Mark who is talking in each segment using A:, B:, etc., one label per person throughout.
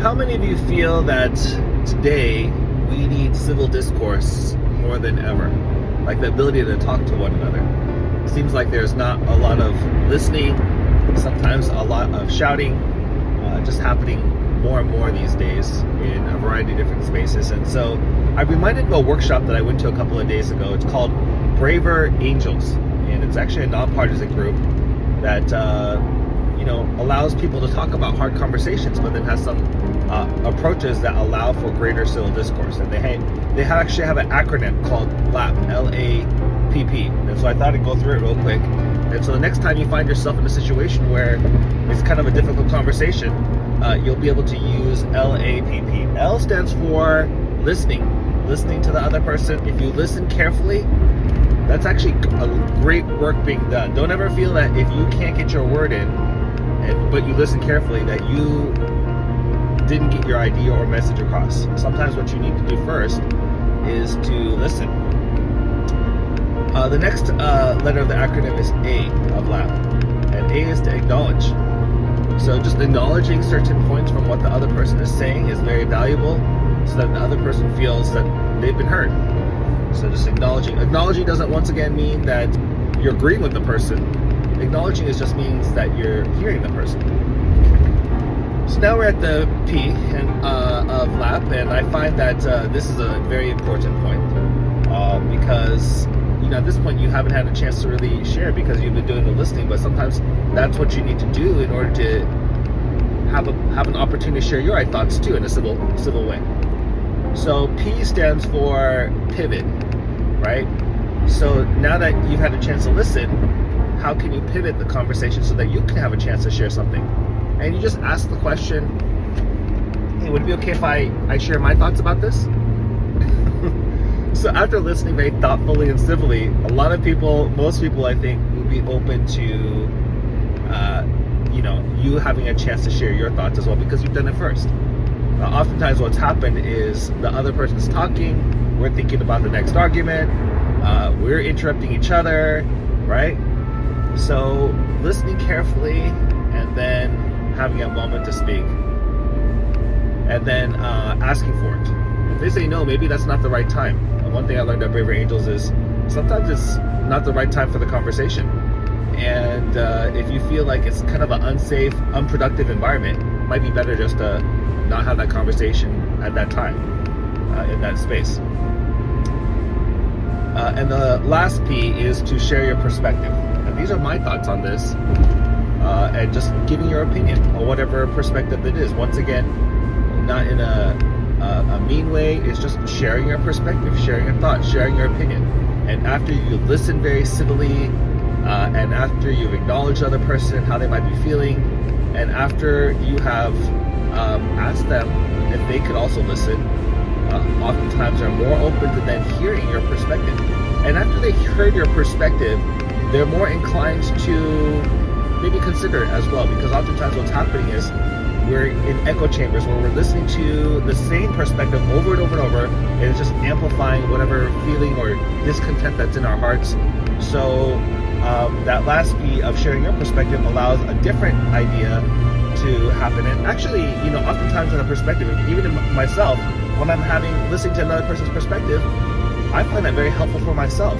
A: How many of you feel that today we need civil discourse more than ever? Like the ability to talk to one another. It seems like there's not a lot of listening, sometimes a lot of shouting, just happening more and more these days in a variety of different spaces. And so I'm reminded of a workshop that I went to a couple of days ago. It's called Braver Angels, and it's actually a nonpartisan group that allows people to talk about hard conversations, but then has some approaches that allow for greater civil discourse. And they actually have an acronym called LAPP, L-A-P-P. And so I thought I'd go through it real quick. And so the next time you find yourself in a situation where it's kind of a difficult conversation, you'll be able to use LAPP. L stands for listening to the other person. If you listen carefully, that's actually a great work being done. Don't ever feel that if you can't get your word in, but you listen carefully, that you didn't get your idea or message across. Sometimes what you need to do first is to listen. The next letter of the acronym is A of LAPP, and A is to acknowledge. So just acknowledging certain points from what the other person is saying is very valuable, so that the other person feels that they've been heard. So just acknowledging. Acknowledging doesn't once again mean that you're agreeing with the person. Acknowledging just means that you're hearing the person. So now we're at the P of LAPP, and I find that this is a very important point because at this point you haven't had a chance to really share because you've been doing the listening, but sometimes that's what you need to do in order to have an opportunity to share your thoughts too in a civil way. So P stands for pivot, right? So now that you've had a chance to listen, how can you pivot the conversation so that you can have a chance to share something? And you just ask the question, hey, would it be okay if I share my thoughts about this? So after listening very thoughtfully and civilly, most people I think would be open to you having a chance to share your thoughts as well, because you've done it first. Oftentimes what's happened is the other person's talking, we're thinking about the next argument, we're interrupting each other, right? So listening carefully and then having a moment to speak, and then asking for it. If they say no, maybe that's not the right time. And one thing I learned at Braver Angels is sometimes it's not the right time for the conversation. And if you feel like it's kind of an unsafe, unproductive environment, it might be better just to not have that conversation at that time, in that space. And the last P is to share your perspective. And these are my thoughts on this, and just giving your opinion on whatever perspective it is. Once again, not in a mean way. It's just sharing your perspective, sharing your thoughts, sharing your opinion. And after you listen very civilly, and after you've acknowledged the other person, how they might be feeling, and after you have asked them if they could also listen, oftentimes they're more open to then hearing your perspective. And after they heard your perspective, they're more inclined to maybe consider it as well, because oftentimes what's happening is we're in echo chambers where we're listening to the same perspective over and over and over, and it's just amplifying whatever feeling or discontent that's in our hearts. So that last P of sharing your perspective allows a different idea to happen. And actually, oftentimes in a perspective, even in myself, when I'm listening to another person's perspective, I find that very helpful for myself,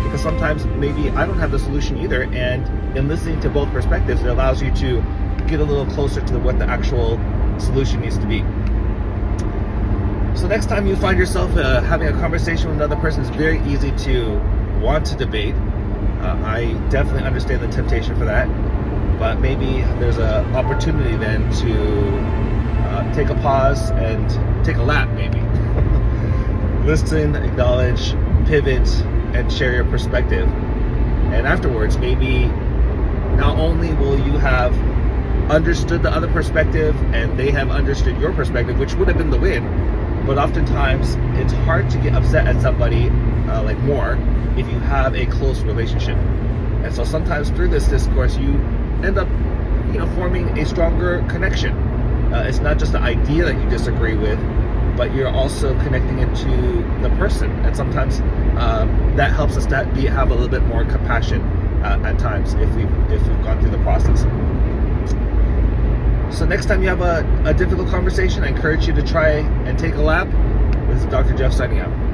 A: because sometimes maybe I don't have the solution either, and in listening to both perspectives, it allows you to get a little closer to what the actual solution needs to be. So next time you find yourself having a conversation with another person, it's very easy to want to debate. I definitely understand the temptation for that, but maybe there's an opportunity then to take a pause and take a lap, maybe. Listen, acknowledge, pivot, and share your perspective. And afterwards, maybe not only will you have understood the other perspective and they have understood your perspective, which would have been the win, but oftentimes it's hard to get upset at somebody more if you have a close relationship. And so sometimes through this discourse, you end up forming a stronger connection. It's not just the idea that you disagree with, but you're also connecting it to the person. And sometimes that helps us have a little bit more compassion at times if we've gone through the process. So next time you have a difficult conversation, I encourage you to try and take a lap. This is Dr. Jeff signing out.